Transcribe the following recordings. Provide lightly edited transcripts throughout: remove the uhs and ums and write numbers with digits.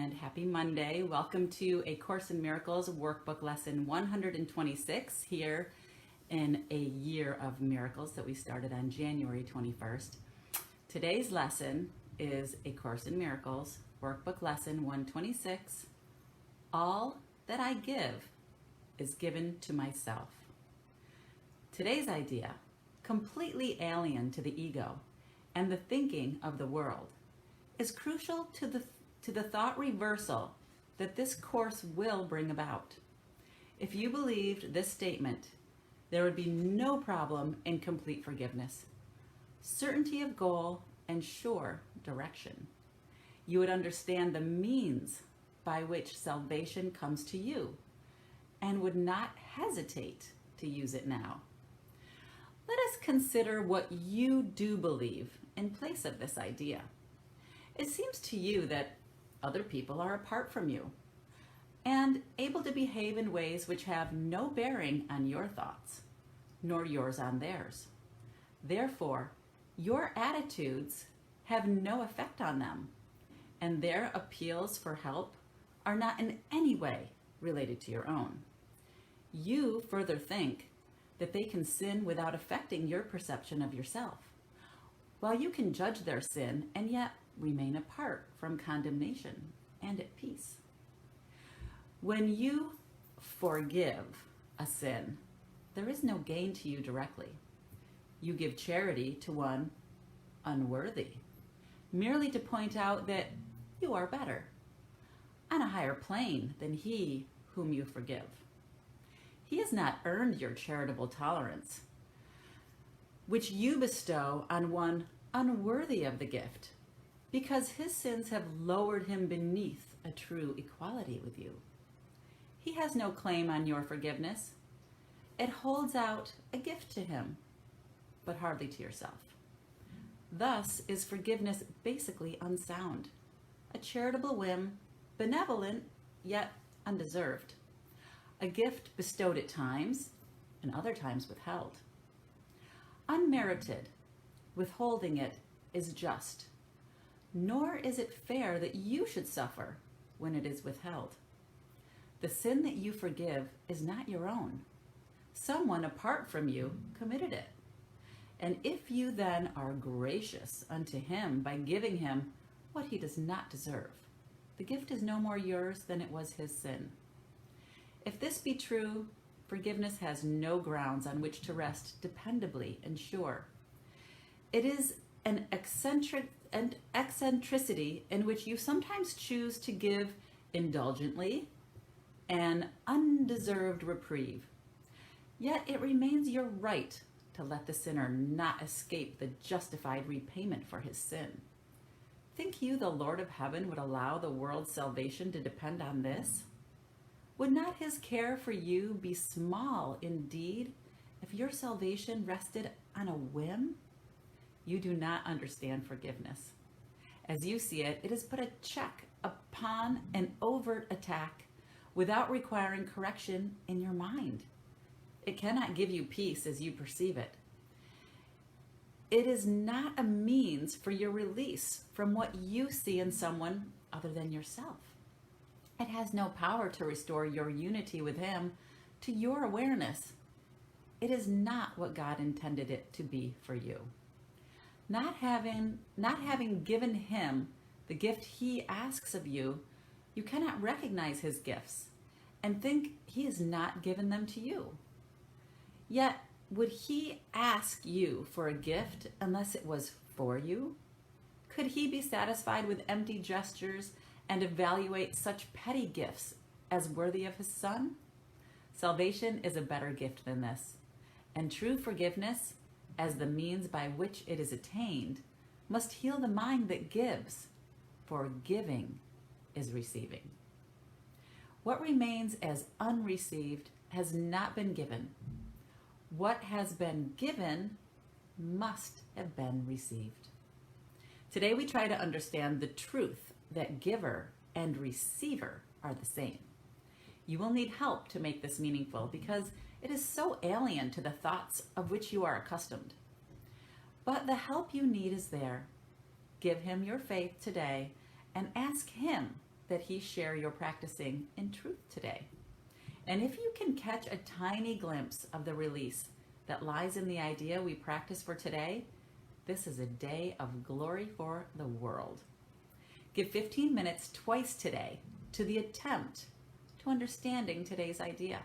and happy Monday. Welcome to A Course in Miracles workbook lesson 126 here in a year of miracles that we started on January 21st. Today's lesson is A Course in Miracles workbook lesson 126. All that I give is given to myself. Today's idea, completely alien to the ego and the thinking of the world, is crucial to the thought reversal that this course will bring about. If you believed this statement, there would be no problem in complete forgiveness, certainty of goal, and sure direction. You would understand the means by which salvation comes to you and would not hesitate to use it now. Let us consider what you do believe in place of this idea. It seems to you that other people are apart from you and able to behave in ways which have no bearing on your thoughts, nor yours on theirs. Therefore, your attitudes have no effect on them, and their appeals for help are not in any way related to your own. You further think that they can sin without affecting your perception of yourself, while you can judge their sin and yet remain apart from condemnation and at peace. When you forgive a sin, there is no gain to you directly. You give charity to one unworthy, merely to point out that you are better, on a higher plane than he whom you forgive. He has not earned your charitable tolerance, which you bestow on one unworthy of the gift, because his sins have lowered him beneath a true equality with you. He has no claim on your forgiveness. It holds out a gift to him, but hardly to yourself. Thus is forgiveness basically unsound, a charitable whim, benevolent yet undeserved, a gift bestowed at times and other times withheld. Unmerited, withholding it is just, nor is it fair that you should suffer when it is withheld. The sin that you forgive is not your own. Someone apart from you committed it. And if you then are gracious unto him by giving him what he does not deserve, the gift is no more yours than it was his sin. If this be true, forgiveness has no grounds on which to rest dependably and sure. It is an eccentricity in which you sometimes choose to give indulgently an undeserved reprieve. Yet it remains your right to let the sinner not escape the justified repayment for his sin. Think you the Lord of heaven would allow the world's salvation to depend on this? Would not his care for you be small indeed if your salvation rested on a whim? You do not understand forgiveness. As you see it, it is but a check upon an overt attack without requiring correction in your mind. It cannot give you peace as you perceive it. It is not a means for your release from what you see in someone other than yourself. It has no power to restore your unity with him to your awareness. It is not what God intended it to be for you. Not having given him the gift he asks of you, you cannot recognize his gifts and think he has not given them to you. Yet, would he ask you for a gift unless it was for you? Could he be satisfied with empty gestures and evaluate such petty gifts as worthy of his son? Salvation is a better gift than this, and true forgiveness, as the means by which it is attained, must heal the mind that gives, for giving is receiving. What remains as unreceived has not been given. What has been given must have been received. Today we try to understand the truth that giver and receiver are the same. You will need help to make this meaningful because it is so alien to the thoughts of which you are accustomed. But the help you need is there. Give him your faith today and ask him that he share your practicing in truth today. And if you can catch a tiny glimpse of the release that lies in the idea we practice for today, this is a day of glory for the world. Give 15 minutes twice today to the attempt to understanding today's idea.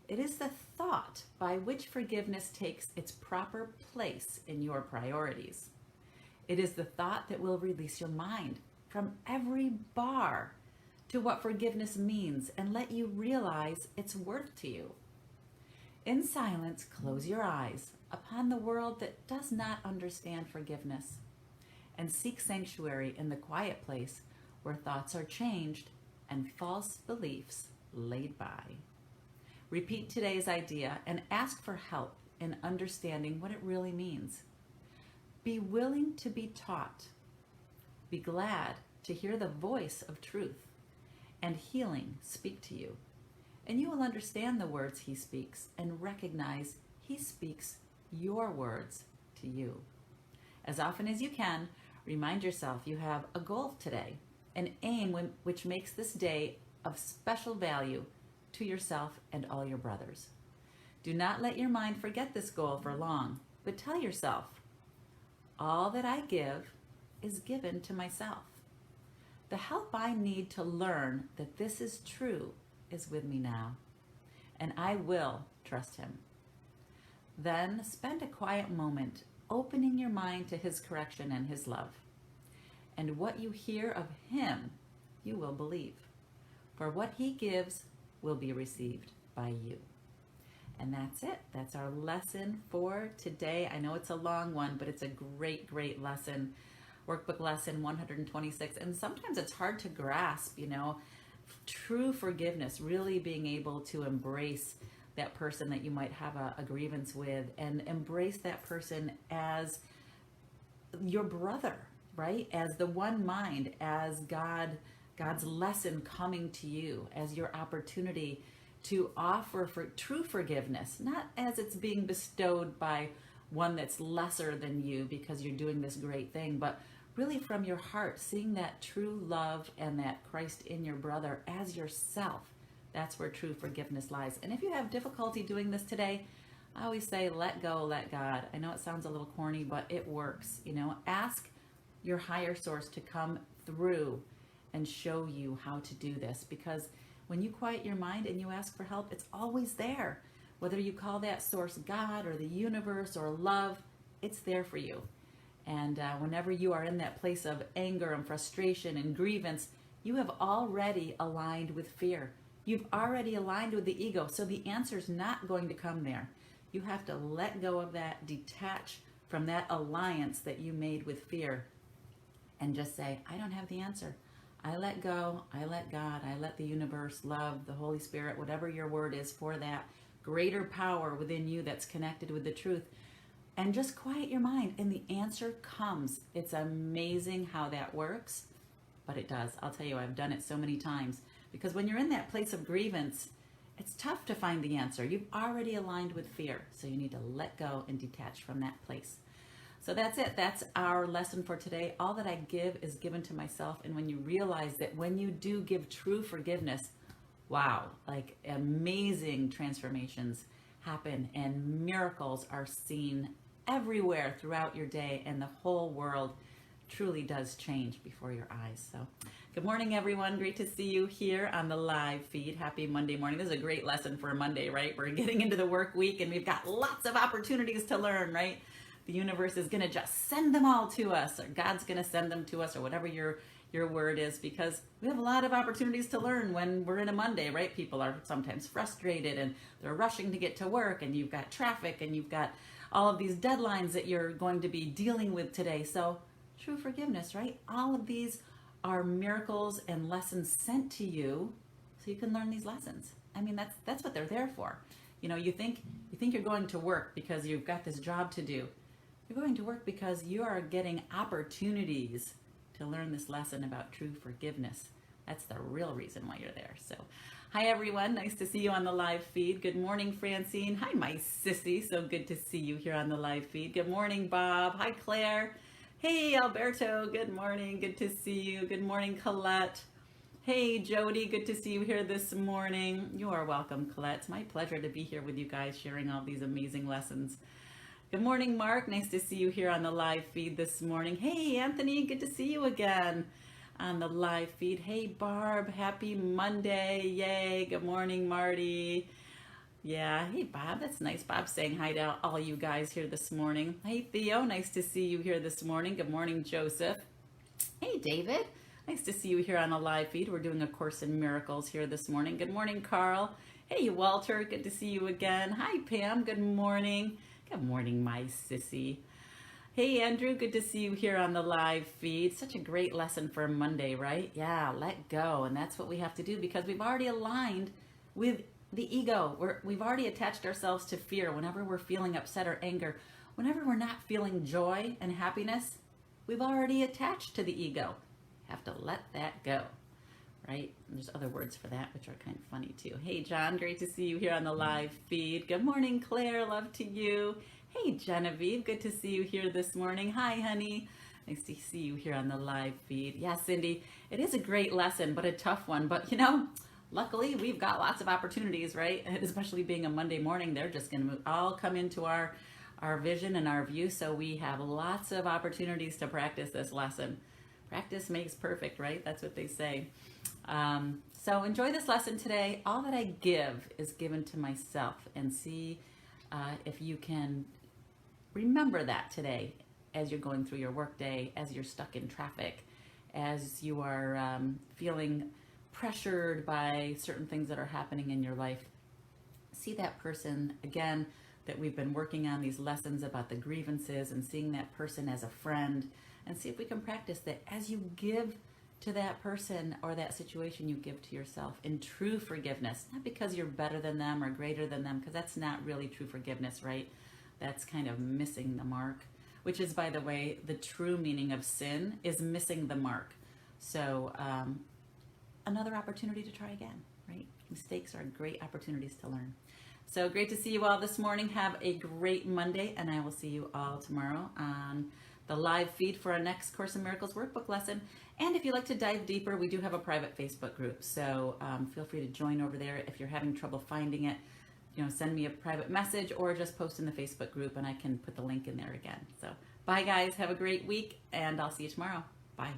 It is the thought by which forgiveness takes its proper place in your priorities. It is the thought that will release your mind from every bar to what forgiveness means and let you realize its worth to you. In silence, close your eyes upon the world that does not understand forgiveness and seek sanctuary in the quiet place where thoughts are changed and false beliefs laid by. Repeat today's idea and ask for help in understanding what it really means. Be willing to be taught. Be glad to hear the voice of truth and healing speak to you. And you will understand the words he speaks and recognize he speaks your words to you. As often as you can, remind yourself you have a goal today, an aim which makes this day of special value to yourself and all your brothers. Do not let your mind forget this goal for long, but tell yourself, all that I give is given to myself. The help I need to learn that this is true is with me now, and I will trust him. Then spend a quiet moment opening your mind to his correction and his love. And what you hear of him, you will believe. For what he gives will be received by you. And that's it. That's our lesson for today. I know it's a long one, but it's a great, great lesson. Workbook lesson 126. And sometimes it's hard to grasp, true forgiveness, really being able to embrace that person that you might have a grievance with and embrace that person as your brother, right? As the one mind, as God's lesson coming to you, as your opportunity to offer for true forgiveness, not as it's being bestowed by one that's lesser than you because you're doing this great thing, but really from your heart, seeing that true love and that Christ in your brother as yourself. That's where true forgiveness lies. And if you have difficulty doing this today, I always say, let go, let God. I know it sounds a little corny, but it works. Ask your higher source to come through and show you how to do this. Because when you quiet your mind and you ask for help, it's always there. Whether you call that source God or the universe or love, it's there for you. And whenever you are in that place of anger and frustration and grievance, you have already aligned with fear. You've already aligned with the ego. So the answer's not going to come there. You have to let go of that, detach from that alliance that you made with fear, and just say, I don't have the answer. I let go, I let God, I let the universe, love, the Holy Spirit, whatever your word is for that greater power within you that's connected with the truth. And just quiet your mind and the answer comes. It's amazing how that works, but it does. I'll tell you, I've done it so many times because when you're in that place of grievance, it's tough to find the answer. You've already aligned with fear, so you need to let go and detach from that place. So that's it. That's our lesson for today. All that I give is given to myself. And when you realize that when you do give true forgiveness, wow, like amazing transformations happen and miracles are seen everywhere throughout your day, and the whole world truly does change before your eyes. So good morning, everyone. Great to see you here on the live feed. Happy Monday morning. This is a great lesson for a Monday, right? We're getting into the work week and we've got lots of opportunities to learn, right? The universe is going to just send them all to us, or God's going to send them to us, or whatever your word is, because we have a lot of opportunities to learn when we're in a Monday, right? People are sometimes frustrated and they're rushing to get to work, and you've got traffic and you've got all of these deadlines that you're going to be dealing with today. So true forgiveness, right? All of these are miracles and lessons sent to you so you can learn these lessons. I mean, that's what they're there for. You think you're going to work because you've got this job to do. You're going to work because you are getting opportunities to learn this lesson about true forgiveness. That's the real reason why you're there. So, hi everyone. Nice to see you on the live feed. Good morning, Francine. Hi, my sissy. So good to see you here on the live feed. Good morning, Bob. Hi, Claire. Hey, Alberto. Good morning. Good to see you. Good morning, Colette. Hey, Jody, good to see you here this morning. You are welcome, Colette. It's my pleasure to be here with you guys sharing all these amazing lessons. Good morning, Mark. Nice to see you here on the live feed this morning. Hey, Anthony, good to see you again on the live feed. Hey, Barb, happy Monday. Yay. Good morning, Marty. Yeah, hey, Bob. That's nice. Bob saying hi to all you guys here this morning. Hey, Theo. Nice to see you here this morning. Good morning, Joseph. Hey, David. Nice to see you here on the live feed. We're doing A Course in Miracles here this morning. Good morning, Carl. Hey, Walter. Good to see you again. Hi, Pam. Good morning. Good morning, my sissy. Hey, Andrew. Good to see you here on the live feed. Such a great lesson for Monday, right? Yeah, let go. And that's what we have to do because we've already aligned with the ego. We've already attached ourselves to fear whenever we're feeling upset or anger. Whenever we're not feeling joy and happiness, we've already attached to the ego. Have to let that go, right? And there's other words for that, which are kind of funny too. Hey, John, great to see you here on the live feed. Good morning, Claire, love to you. Hey, Genevieve, good to see you here this morning. Hi, honey. Nice to see you here on the live feed. Yeah, Cindy, it is a great lesson, but a tough one. But luckily we've got lots of opportunities, right? And especially being a Monday morning, they're just going to all come into our vision and our view. So we have lots of opportunities to practice this lesson. Practice makes perfect, right? That's what they say. So enjoy this lesson today. All that I give is given to myself, and see if you can remember that today as you're going through your workday, as you're stuck in traffic, as you are feeling pressured by certain things that are happening in your life. See that person again that we've been working on, these lessons about the grievances, and seeing that person as a friend, and see if we can practice that as you give to that person or that situation, you give to yourself in true forgiveness, not because you're better than them or greater than them, because that's not really true forgiveness, right? That's kind of missing the mark, which is, by the way, the true meaning of sin is missing the mark. So another opportunity to try again, right? Mistakes are great opportunities to learn. So great to see you all this morning. Have a great Monday, and I will see you all tomorrow on the live feed for our next Course in Miracles workbook lesson. And if you'd like to dive deeper, we do have a private Facebook group. So feel free to join over there. If you're having trouble finding it, send me a private message or just post in the Facebook group and I can put the link in there again. So bye guys, have a great week, and I'll see you tomorrow. Bye.